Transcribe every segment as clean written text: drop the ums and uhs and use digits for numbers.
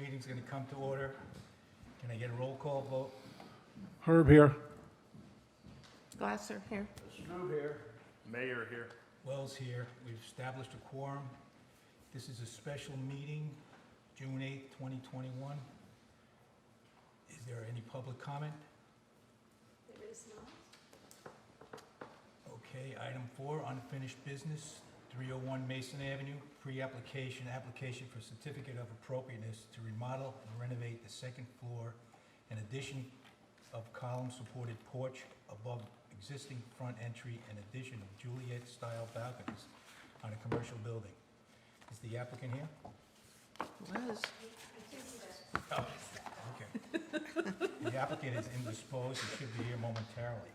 meeting's gonna come to order. Can I get a roll call vote? Herb here. Glasser here. Mayor here. Wells here. We've established a quorum. This is a special meeting, June 8th, 2021. Is there any public comment? There is not. Okay, item 4, unfinished business, 301 Mason Avenue, pre-application, application for certificate of appropriateness to remodel and renovate the second floor, an addition of column-supported porch above existing front entry, and addition of Juliet-style balconies on a commercial building. Is the applicant here? Was. Oh, okay. The applicant is indisposed, he should be here momentarily.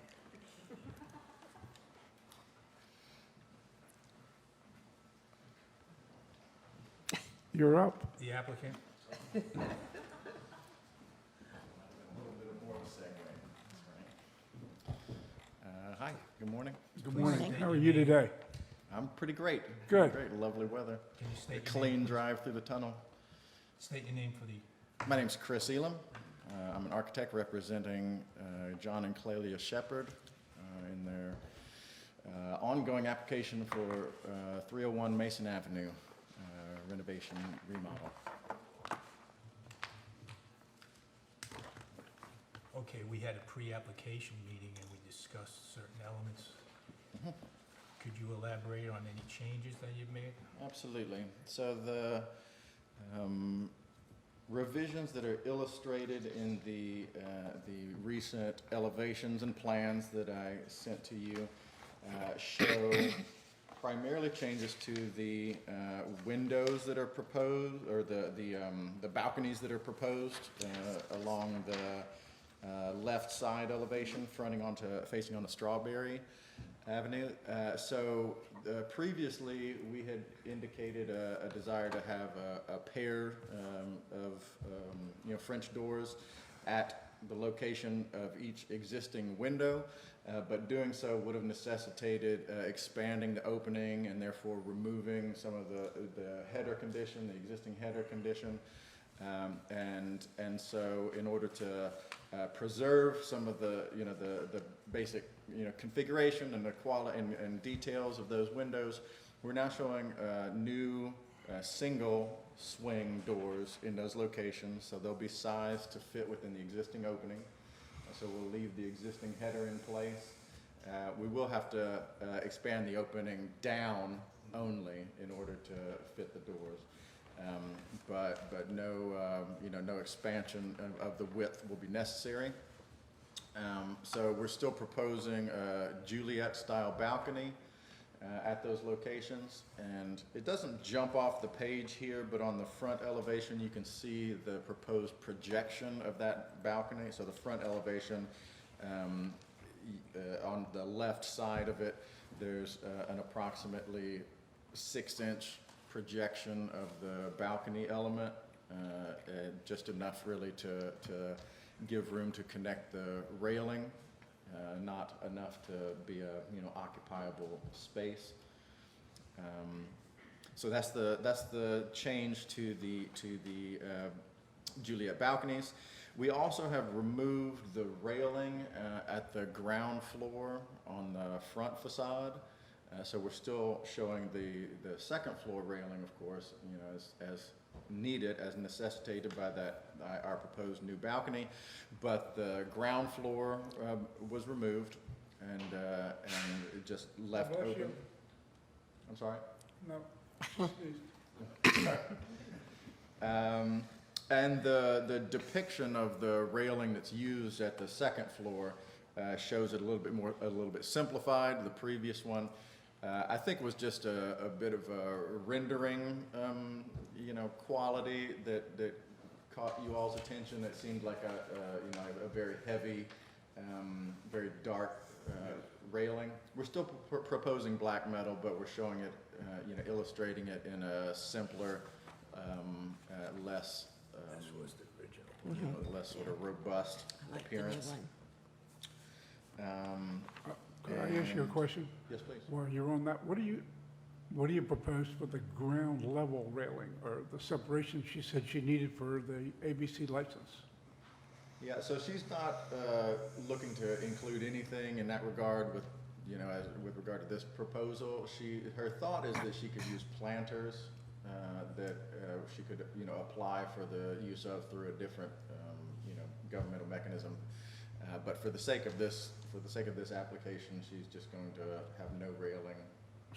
You're up. The applicant? Hi, good morning. Good Please morning. state How are your you name. today? I'm pretty great. Good. Great, lovely weather. Can you A state your name? clean please? drive through the tunnel. State your name for the, My name's Chris Elam. I'm an architect representing John and Clelia Shepherd in their ongoing application for 301 Mason Avenue renovation remodel. okay, we had a pre-application meeting and we discussed certain elements. Could you elaborate on any changes that you've made? Absolutely. So the revisions that are illustrated in the recent elevations and plans that I sent to you show primarily changes to the windows that are proposed, or the balconies that are proposed along the left side elevation, facing onto Strawberry Avenue. Previously, we had indicated a desire to have a pair of French doors at the location of each existing window, but doing so would have necessitated expanding the opening and therefore removing some of the header condition, the existing header condition. And so in order to preserve some of the basic configuration and the quality and details of those windows, we're now showing new single swing doors in those locations, so they'll be sized to fit within the existing opening. So we'll leave the existing header in place. We will have to expand the opening down only in order to fit the doors. But no, no expansion of the width will be necessary. So we're still proposing a Juliet-style balcony at those locations, and it doesn't jump off the page here, but on the front elevation you can see the proposed projection of that balcony. So the front elevation, on the left side of it, there's an approximately 6-inch projection of the balcony element, just enough really to give room to connect the railing, not enough to be a occupiable space. So that's the change to the Juliet balconies. We also have removed the railing at the ground floor on the front facade. So we're still showing the second floor railing, of course, as needed, as necessitated by our proposed new balcony, but the ground floor was removed and it just left Bless open. you. I'm sorry. No. And the depiction of the railing that's used at the second floor shows it a little bit simplified. The previous one, I think, was just a bit of a rendering, quality that caught you all's attention. It seemed like a very heavy, very dark railing. We're still proposing black metal, but we're showing it, illustrating it in a simpler, less. This was the original. Less sort of robust I like the new appearance. one. Could I ask you a question? Yes, please. While you're on that, what do What do you propose for the ground level railing or the separation she said she needed for the ABC license? Yeah, so she's not looking to include anything in that regard with, you know, with regard to this proposal. Her thought is that she could use planters that she could, you know, apply for the use of through a different, you know, governmental mechanism. But for the sake of this application, she's just going to have no railing.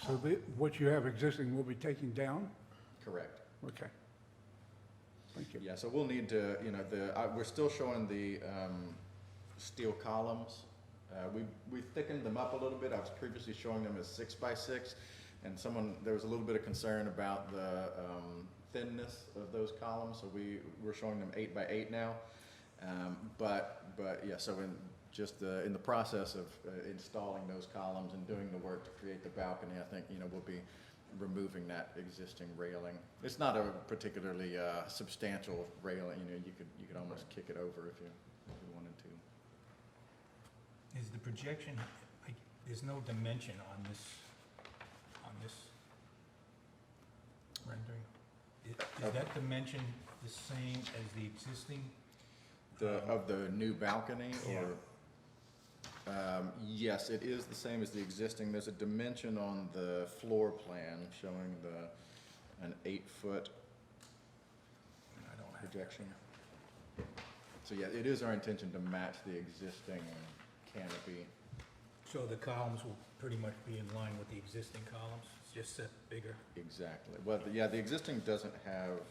So what you have existing will be taken down? Correct. Okay. Thank you. Yeah, so we'll need to, you know, we're still showing the steel columns. We thickened them up a little bit. I was previously showing them as 6 by 6, and there was a little bit of concern about the thinness of those columns, so we're showing them 8 by 8 now. But yeah, so in the process of installing those columns and doing the work to create the balcony, I think, you know, we'll be removing that existing railing. It's not a particularly substantial railing. You know, you could almost kick it over if you wanted to. Is the projection, like, there's no dimension on this rendering? Is that dimension the same as the existing? Of the new balcony, or? Yes, it is the same as the existing. There's a dimension on the floor plan showing an 8-foot I don't have projection. So yeah, it is our intention to match the existing canopy. So the columns will pretty much be in line with the existing columns, it's just set bigger? Exactly. Well, yeah, the existing doesn't have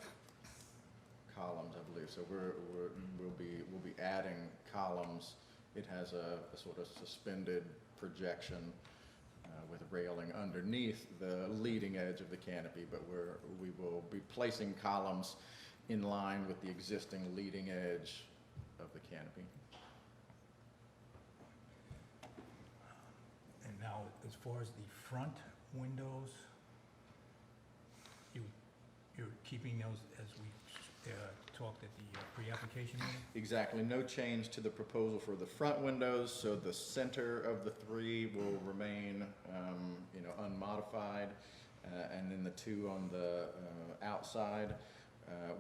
columns, I believe, so we'll be adding columns. It has a sort of suspended projection with railing underneath the leading edge of the canopy, but we will be placing columns in line with the existing leading edge of the canopy. And now, as far as the front windows, you're keeping those as we talked at the pre-application meeting? Exactly, no change to the proposal for the front windows, so the center of the 3 will remain, you know, unmodified, and then the 2 on the outside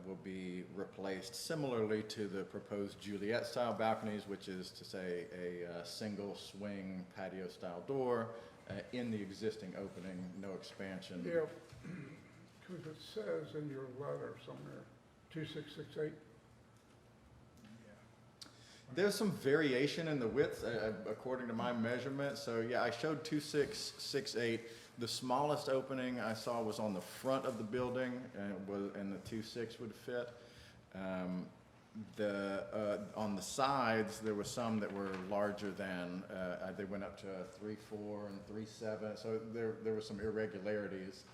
will be replaced similarly to the proposed Juliet-style balconies, which is to say a single swing patio-style door in the existing opening, no expansion. Yeah, because it says in your letter somewhere, 2668. There's some variation in the width according to my measurement. So yeah, I showed 2668. The smallest opening I saw was on the front of the building, and the 26 would fit. On the sides, there were some that were larger than. They went up to 3.4 and 3.7. So there were some irregularities.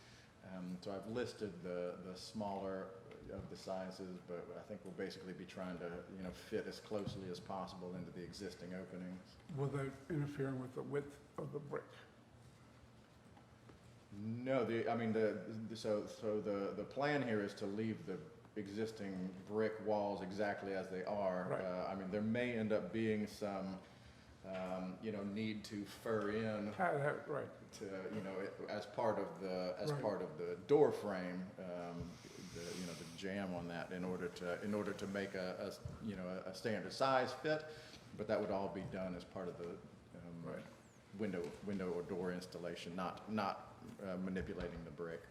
So I've listed the smaller of the sizes, but I think we'll basically be trying to, you know, fit as closely as possible into the existing openings. Without interfering with the width of the brick. No, the plan here is to leave the existing brick walls exactly as they are. Right. I mean, there may end up being some, you know, need to fur in Right. to, you know, as part of the Right. part of the door frame, you know, the jam on that in order to make a you know, a standard size fit, but that would all be done as part of the Right. window or door installation, not manipulating the brick.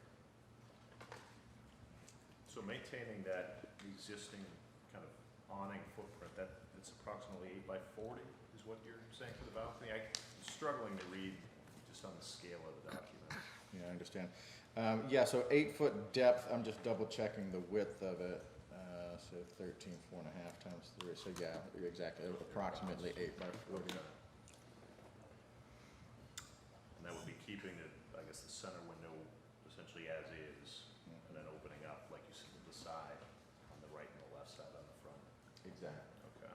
So maintaining that existing kind of awning footprint, it's approximately 8 by 40 is what you're saying for the balcony? I'm struggling to read just on the scale of the document. Yeah, I understand. Yeah, so 8-foot depth, I'm just double checking the width of it. So 13.4.5 times 3, so yeah, exactly, approximately 8 by 40. Okay. And that would be keeping it, I guess, the center window essentially as is, and then opening up, like you said, to the side, on the right and the left side on the front. Exactly. Okay.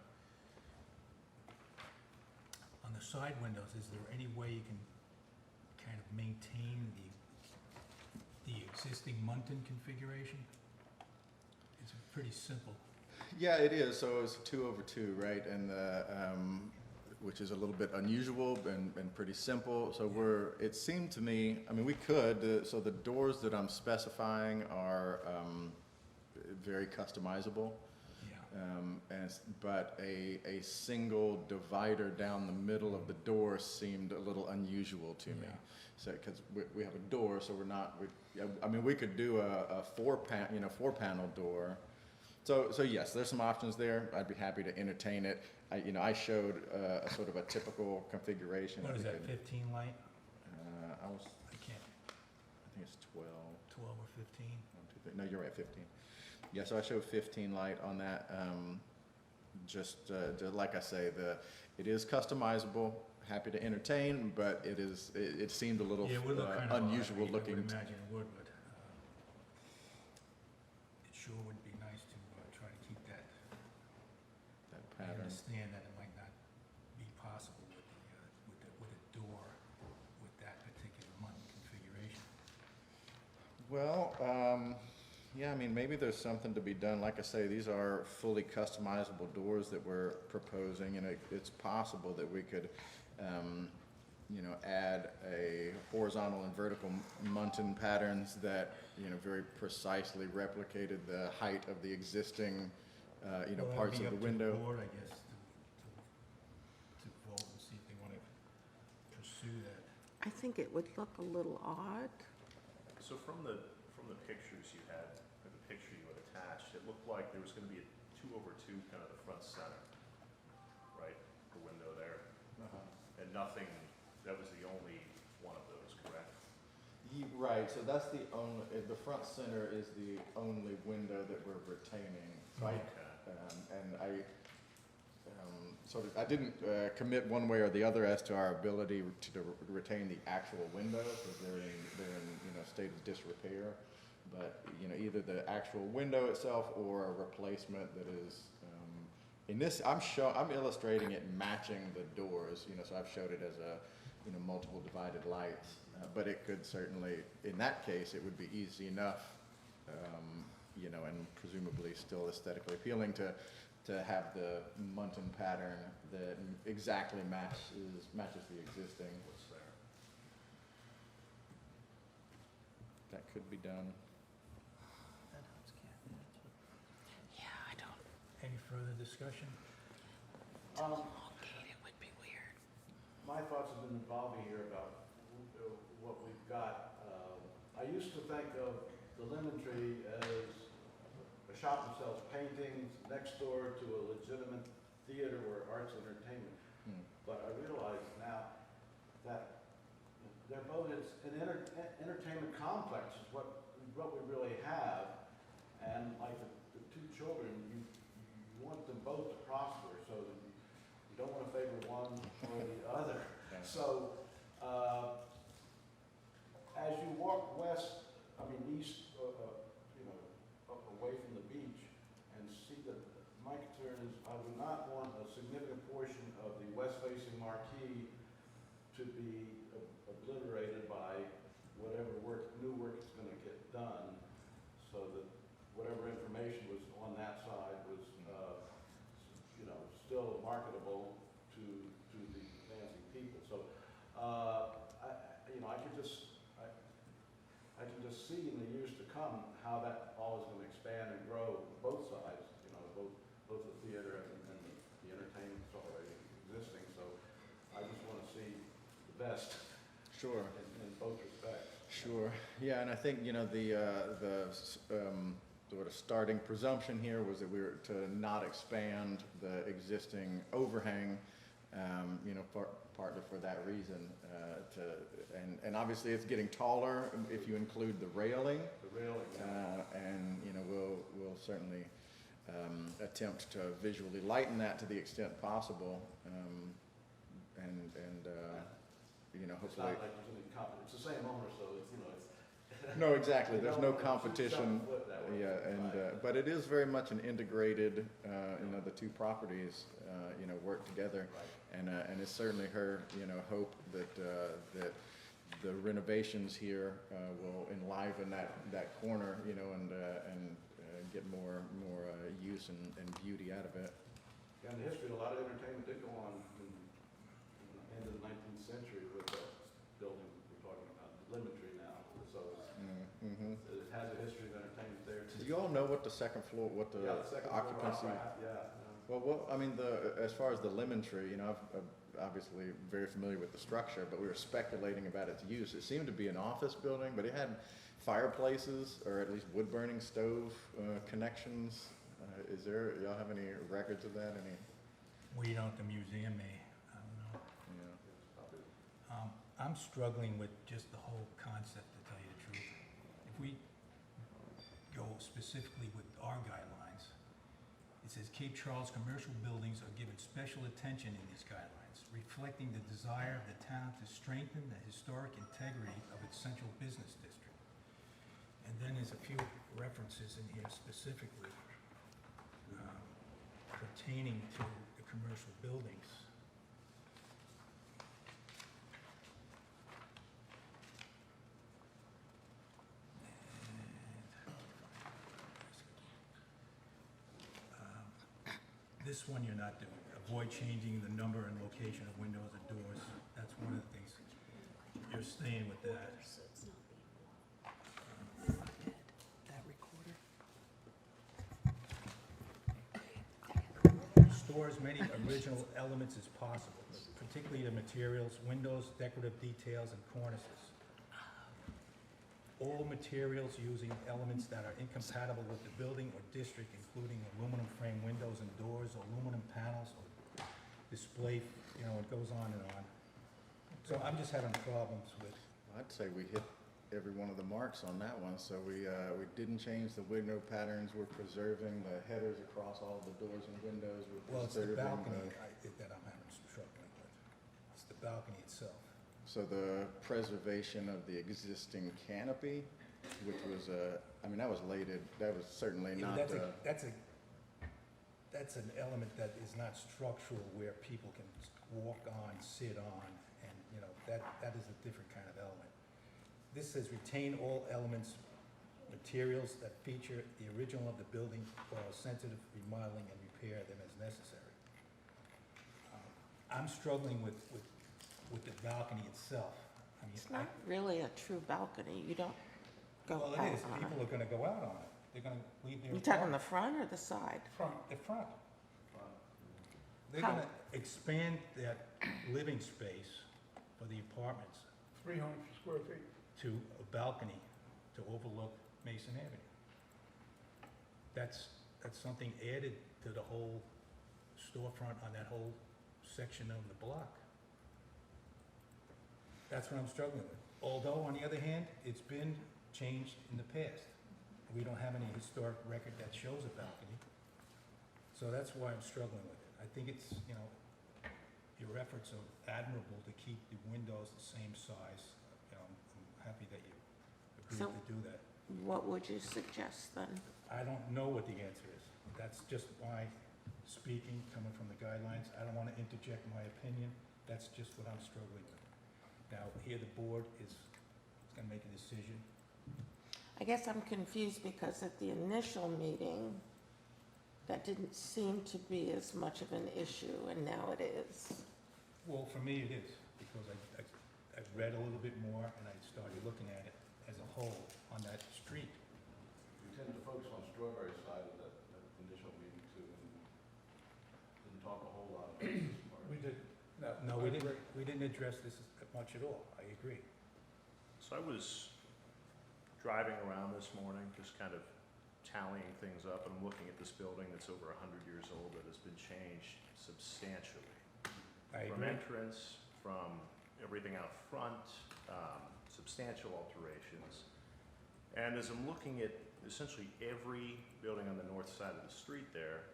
On the side windows, is there any way you can kind of maintain the existing Muntin configuration? It's pretty simple. Yeah, it is. So it's 2/2, right? And the which is a little bit unusual and pretty simple. So it seemed to me, I mean, we could, so the doors that I'm specifying are very customizable. But a single divider down the middle of the door seemed a little unusual to me. So, because we have a door, so we're not, I mean, we could do a four panel door. So yes, there's some options there. I'd be happy to entertain it. I showed a sort of a typical configuration. What is that, 15 light? I I can't, think it's 12. 12 or 15? 1, 2, 3. No, you're right, 15. Yeah, so I showed 15 light on that. Just like I say, it is customizable. Happy to entertain, but it seemed a little Yeah, it would look kind of unusual odd. looking. I would imagine it would, but it sure would be nice to try to keep that. That I pattern. understand that it might not be possible with a door with that particular Mutton configuration. Well, yeah, I mean, maybe there's something to be done. Like I say, these are fully customizable doors that we're proposing, and it's possible that we could, add a horizontal and vertical muntin patterns that, very precisely replicated the height of the existing, Well, that'd parts be of up the to window. board, I guess, to vote and see if they want to pursue that. I think it would look a little odd. So from the pictures you had, or the picture you had attached, it looked like there was gonna be a 2/2 kind of the front center, right? The window there, and nothing, that was the only one of those, correct? Right, so that's the front center is the only window that we're retaining. So I didn't commit one way or the other as to our ability to retain the actual window, because they're in state of disrepair. But, either the actual window itself or a replacement that is, in this, I'm illustrating it matching the doors, so I've showed it as multiple divided lights. But it could certainly, in that case, it would be easy enough, and presumably still aesthetically appealing to have the muntin pattern that exactly matches the existing. What's there? That could be done. Yeah, I don't. Any further discussion? Elongated would be weird. My thoughts have been evolving here about what we've got. I used to think of the Lemon Tree as a shop that sells paintings next door to a legitimate theater where arts and entertainment. But I realize now that they're both, it's an entertainment complex is what we really have. And like the two children, you want them both to prosper, so you don't want to favor one or the other. So, as you walk east, away from the beach, and see that my concern is I would not want a significant portion of the west-facing marquee to be obliterated by whatever new work is going to get done, so that whatever information was on that side was, still marketable to the Lansing people. So, I can just see in the years to come how that all is going to expand and grow both sides. Both the theater and the entertainment's already existing. So, I just want to see the best. Sure. In both respects. Sure. Yeah, and I think the sort of starting presumption here was that we were to not expand the existing overhang, partly for that reason. And obviously it's getting taller if you include the railing. The railing. And we'll certainly attempt to visually lighten that to the extent possible. It's Hopefully. not like there's any it's the same owner, so it's. No, exactly. You There's don't no want to competition. flip that way. Yeah, and, Right. but it is very much an integrated, the two properties, work together. Right. And it's certainly her, hope that the renovations here, will enliven that corner, and get more use and beauty out of it. Yeah, in the history, a lot of entertainment did go on in you all know what the second floor, what the Yeah, second floor occupancy? upright, yeah. Well, I mean, as far as the lemon tree, I'm obviously very familiar with the structure, but we were speculating about its use. It seemed to be an office building, but it had fireplaces, or at least wood-burning stove connections. Y'all have any records of that? Any? We don't, the museum may, I don't know. Yeah. I'm struggling with just the whole concept, to tell you the truth. If we go specifically with our guidelines, it says Cape Charles commercial buildings are given special attention in these guidelines, reflecting the desire of the town to strengthen the historic integrity of its central business district. And then there's a few references in here specifically pertaining to the commercial buildings. This one you're not doing. Avoid changing the number and location of windows or doors. That's one of the things. You're staying with that. That recorder. Store as many original elements as possible, particularly the materials, windows, decorative details, and cornices. All materials using elements that are incompatible with the building or district, including aluminum frame windows and doors, aluminum panels, or display, it goes on and on. So I'm just having problems with, I'd say we hit every one of the marks on that one. So we didn't change the window patterns. We're preserving the headers across all the doors and windows. well, it's the balcony that I'm having struggling with. It's the balcony itself. So the preservation of the existing canopy, which was, that was that was certainly Yeah, not, but that's an element that is not structural, where people can walk on, sit on, and, that is a different kind of element. This says retain all elements, materials that feature the original of the building while sensitive remodeling and repair them as necessary. I'm struggling with the balcony itself. I mean, It's not really a true balcony. You don't go well, out it is. on People it. are gonna go out on it. They're gonna leave their. You talking the front or the side? The front. They're How? gonna expand that living space for the apartments 300 square feet. to a balcony to overlook Mason Avenue. That's something added to the whole storefront on that whole section of the block. That's what I'm struggling with. Although, on the other hand, it's been changed in the past. We don't have any historic record that shows a balcony. So that's why I'm struggling with it. I think it's, your efforts are admirable to keep the windows the same size. I'm happy that you agreed So- to do that. What would you suggest then? I don't know what the answer is. That's just my speaking, coming from the guidelines. I don't want to interject my opinion. That's just what I'm struggling with. Now, here the board is going to make a decision. I guess I'm confused because at the initial meeting, that didn't seem to be as much of an issue, and now it is. Well, for me, it is, because I read a little bit more, and I started looking at it as a whole on that street. We tend to focus on Strawberry side of that initial meeting too, and didn't talk a whole lot about this part. We did, No, we didn't address this much at all. I agree. So I was driving around this morning, just kind of tallying things up, and I'm looking at this building that's over 100 years old that has been changed substantially. I From agree. entrance, from everything out front, substantial alterations. And as I'm looking at essentially every building on the north side of the street there,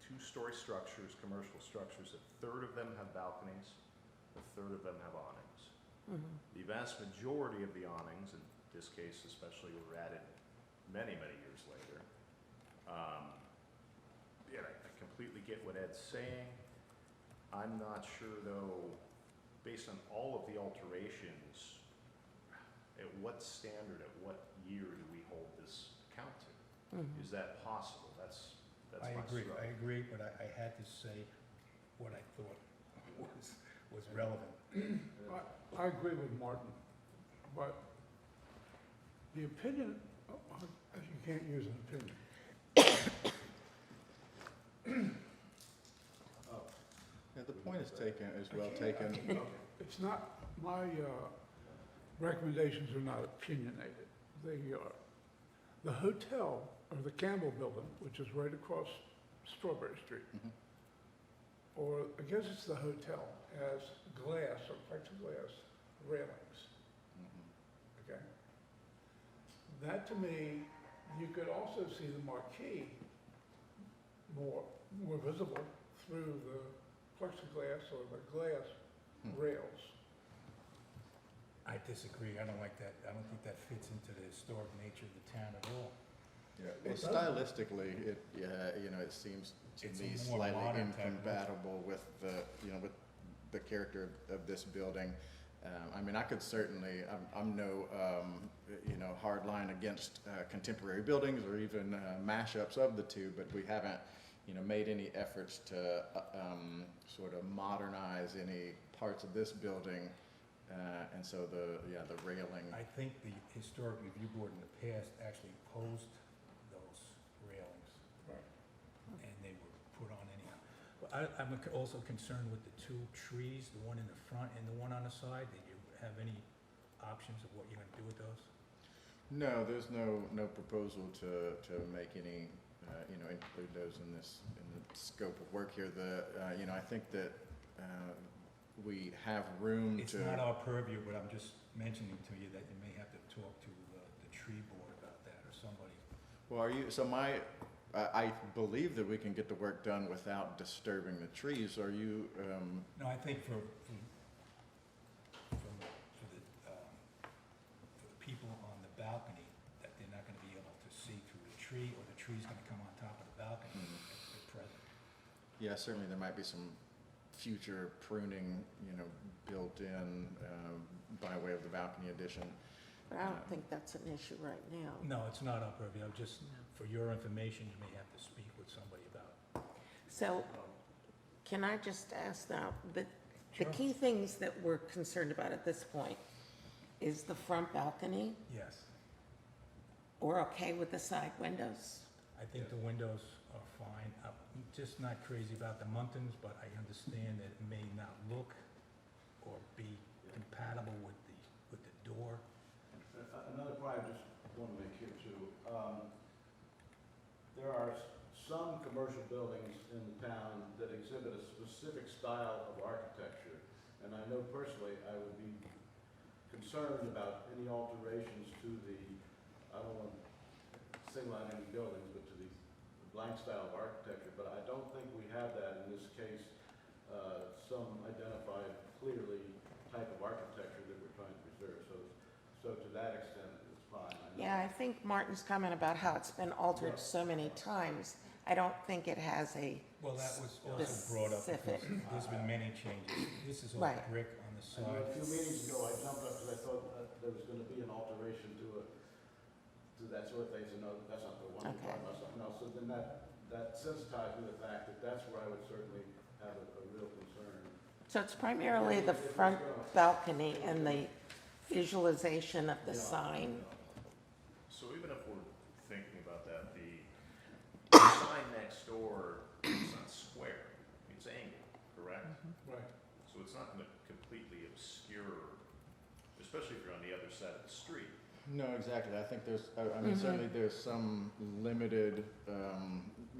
two-story structures, commercial structures, a third of them have balconies, a third of them have awnings. Mhm. The vast majority of the awnings, in this case especially, were added many, many years later. Yeah, I completely get what Ed's saying. I'm not sure though, based on all of the alterations, at what standard, at what year do we hold this account to? Mhm. Is that possible? That's I my agree, struggle. I agree, but I had to say what I thought was relevant. I agree with Martin, but the opinion You can't use an opinion. Yeah, the point is taken, is well taken. It's not, my recommendations are not opinionated. They are, the hotel, or the Campbell Building, which is right across Strawberry Street, Mhm. or I guess it's the hotel, has glass or plexiglass railings, Mhm. okay? That to me, you could also see the marquee more visible through the plexiglass or the glass Hmm. rails. I disagree, I don't like that, I don't think that fits into the historic nature of the town at all. Yeah, It well, doesn't. stylistically, it, yeah, you know, it seems to It's a me more slightly modern type look. incompatible with the, you know, with the character of this building. I mean, I could certainly, I'm no, you know, hard line against contemporary buildings or even mashups of the two, but we haven't, you know, made any efforts to sort of modernize any parts of this building. And so the railing. I think the Historic Review Board in the past actually opposed those railings, and they were put on anyhow. But I'm also concerned with the two trees, the one in the front and the one on the side. Did you have any options of what you're gonna do with those? No, there's no proposal to make any, you know, include those in the scope of work here. You know, I think that we have room It's to. not our purview, but I'm just mentioning to you that you may have to talk to the tree board about that or somebody. Well, I believe that we can get the work done without disturbing the trees. Are you, No, I think for the people on the balcony, that they're not gonna be able to see through the tree, or the tree's gonna come on top of the balcony at present. yeah, certainly there might be some future pruning, you know, built in by way of the balcony addition. But I don't think that's an issue right now. No, it's not our purview, just for your information, you may have to speak with somebody about. So can I just ask now, the Sure. key things that we're concerned about at this point is the front balcony. Yes, We're okay with the side windows? I think the windows are fine. I'm just not crazy about the muntins, but I understand that it may not look or be compatible with the door. Another point I just want to make here too. There are some commercial buildings in the town that exhibit a specific style of architecture. And I know personally, I would be concerned about any alterations to the, I don't want to single out any buildings, but to the blank style of architecture. But I don't think we have that in this case, some identified clearly type of architecture that we're trying to preserve. So to that extent, it's fine. I know. Yeah, I think Martin's comment about how it's been altered so many times, I don't think it has a, Well, that was also brought up because Specific. there's been many changes. This is all Right. brick on the I know side. a few meetings ago, I jumped up because I thought that there was gonna be an alteration to that sort of thing, so no, that's not the one we're Okay. talking about, something else. So then that sensitized me to the fact that that's where I would certainly have a real concern. so it's primarily the front balcony and the visualization of the sign. So even if we're thinking about that, the sign next door is not square, it's angled, correct? Right. So it's not gonna completely obscure, especially if you're on the other side of the street. No, exactly. I think there's, I mean, certainly there's some limited,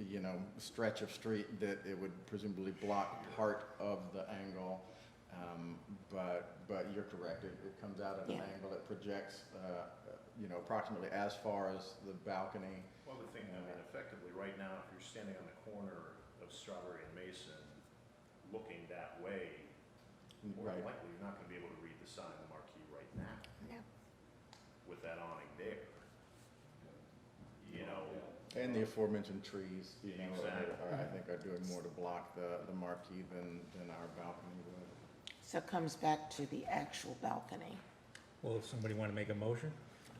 you know, stretch of street that it would presumably block part of the angle. But you're correct. It comes out at an Yeah. angle that projects, you know, approximately as far as the balcony. Well, the thing, I mean, effectively, right now, if you're standing on the corner of Strawberry and Mason, looking that way, more than Right. likely, you're not gonna be able to read the sign on the marquee right now Yeah. with that awning there. You know, And the aforementioned trees, you know, Exactly. I think are doing more to block the marquee than our balcony would. So it comes back to the actual balcony. Well, if somebody want to make a motion?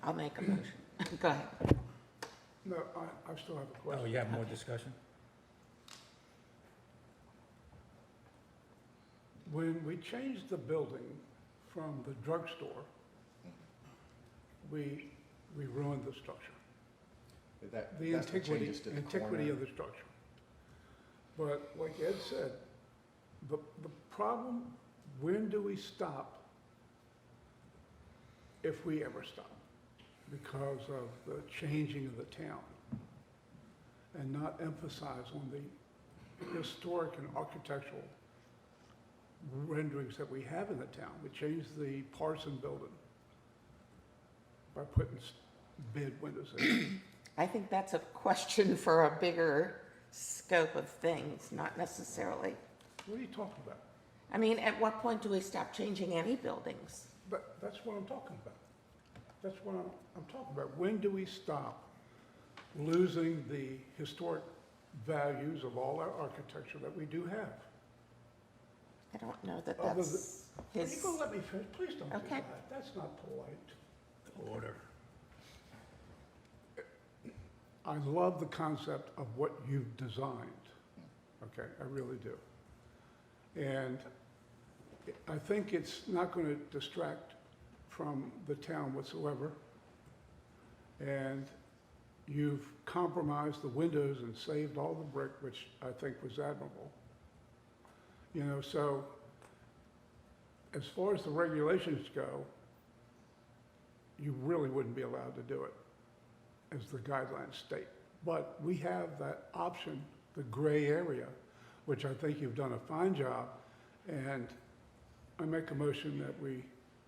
I'll make a motion. Go ahead. No, I still have a Oh, question. you have more Okay. discussion? When we changed the building from the drugstore, we ruined the structure. the that's the antiquity, changes to the antiquity corner. of the structure. But like Ed said, the problem, when do we stop if we ever stop? Because of the changing of the town and not emphasize on the historic and architectural renderings that we have in the town. We changed the Parson building by putting bed windows in. I think that's a question for a bigger scope of things, not necessarily. What are you talking about? I mean, at what point do we stop changing any buildings? But that's what I'm talking about. That's what I'm talking about. When do we stop losing the historic values of all our architecture that we do have? I don't know that Other that's Are you his, gonna let me finish? Please don't do Okay. that. That's not polite. Order. I love the concept of what you've designed, okay, I really do. And I think it's not gonna distract from the town whatsoever. And you've compromised the windows and saved all the brick, which I think was admirable. You know, so as far as the regulations go, you really wouldn't be allowed to do it, as the guidelines state. But we have that option, the gray area, which I think you've done a fine job. And I make a motion that we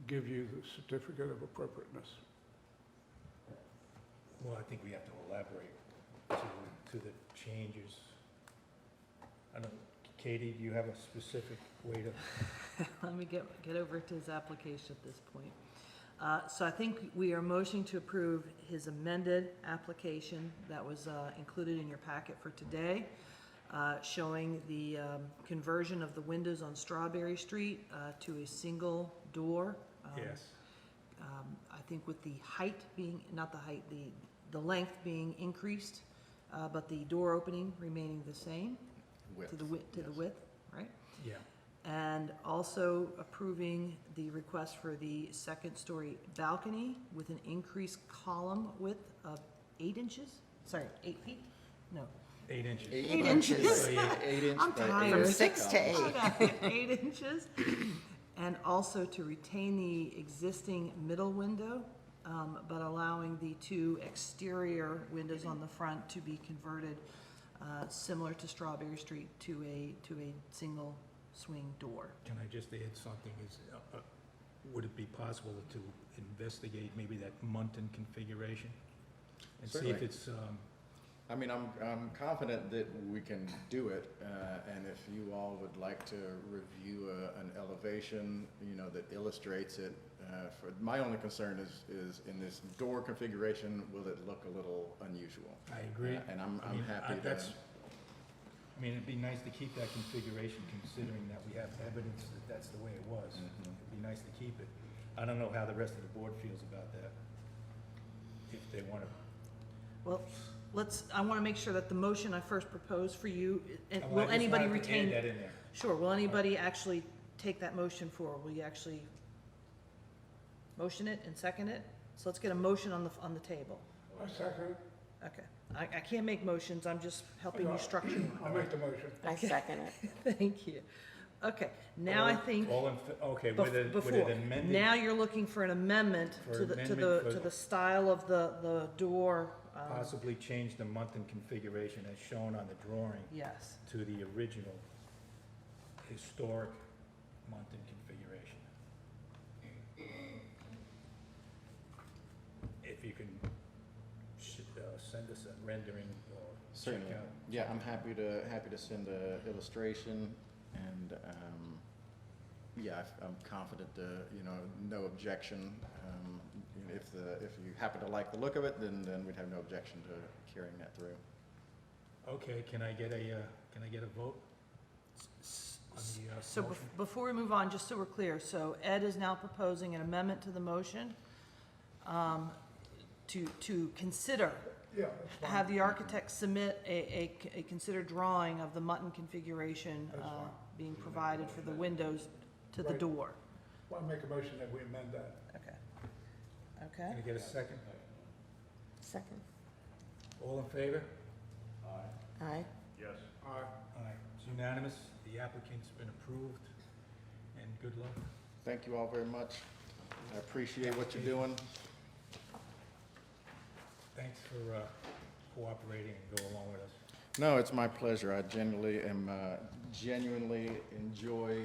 give you the certificate of appropriateness. Well, I think we have to elaborate to the changes. I don't, Katie, do you have a specific way to? Let me get over to his application at this point. So I think we are motioning to approve his amended application that was included in your packet for today, showing the conversion of the windows on Strawberry Street to a single door. Yes. I think with the height being, not the height, the length being increased, but the door opening remaining the same to the width, right? Yeah. And also approving the request for the second-story balcony with an increased column width of 8 inches? Sorry, 8 feet? No. 8 inches. 8 inches. So, yeah, 8 inch I'm by 8 tired. From inch 6 to columns. 8. 8 inches. And also to retain the existing middle window, but allowing the 2 exterior windows on the front to be converted, similar to Strawberry Street, to a single swing door. Can I just add something? Would it be possible to investigate maybe that Muntin configuration? And see if Certainly. it's, I mean, I'm confident that we can do it, and if you all would like to review an elevation, you know, that illustrates it, for, my only concern is in this door configuration, will it look a little unusual? I agree. And I'm I mean, happy that. that's, I mean, it'd be nice to keep that configuration considering that we have evidence that that's the way it was. Mhm. It'd be nice to keep it. I don't know how the rest of the board feels about that. If they want to. Well, I want to make sure that the motion I first proposed for you, and Well, I will just anybody wanted to add retain? that in there. Sure, will anybody actually take that motion forward? Will you actually motion it and second it? So let's get a motion on the table. I second it. Okay. I can't make motions, I'm just helping you structure them. I'll make the motion. I second it. Thank you. Okay, now I think, Okay, with it before, amended. now you're looking for an amendment For to the, amendment for- to the style of the door. Possibly change the Muntin configuration as shown on the drawing Yes. to the original historic Muntin configuration. If you can send us a rendering or check Certainly. out. Yeah, I'm happy to send a illustration, and, yeah, I'm confident, you know, no objection. If you happen to like the look of it, then we'd have no objection to carrying that through. Okay, can I get a vote on the So motion? before we move on, just so we're clear, so Ed is now proposing an amendment to the motion to consider, Yeah, that's fine. have the architect submit a considered drawing of the Mutton configuration That's fine. being provided for the windows to the Right. door. Well, I make a motion that we amend that. Okay. Can I Okay, get a second? Second. All in favor? Aye. Yes. Aye. Aye. It's unanimous. The applicant's been approved, and good luck. Thank you all very much. I appreciate what you're doing. Thanks for cooperating and go along with us. No, it's my pleasure. I genuinely enjoy,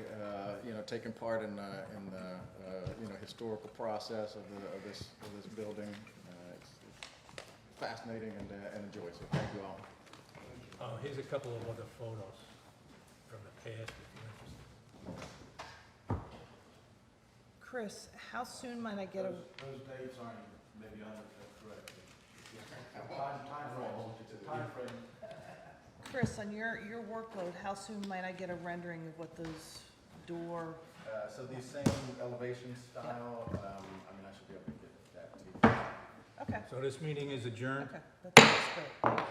taking part in the historical process of this building. It's fascinating and enjoy, so thank you all. Here's a couple of other photos from the past, if you're interested. Chris, how soon might I get a, Those dates aren't maybe 100% correct. Time frame. Chris, on your workload, how soon might I get a rendering of what those door, So these same elevation style, I should be able to get that to you. okay, So this meeting is adjourned. okay, that's great, thank you.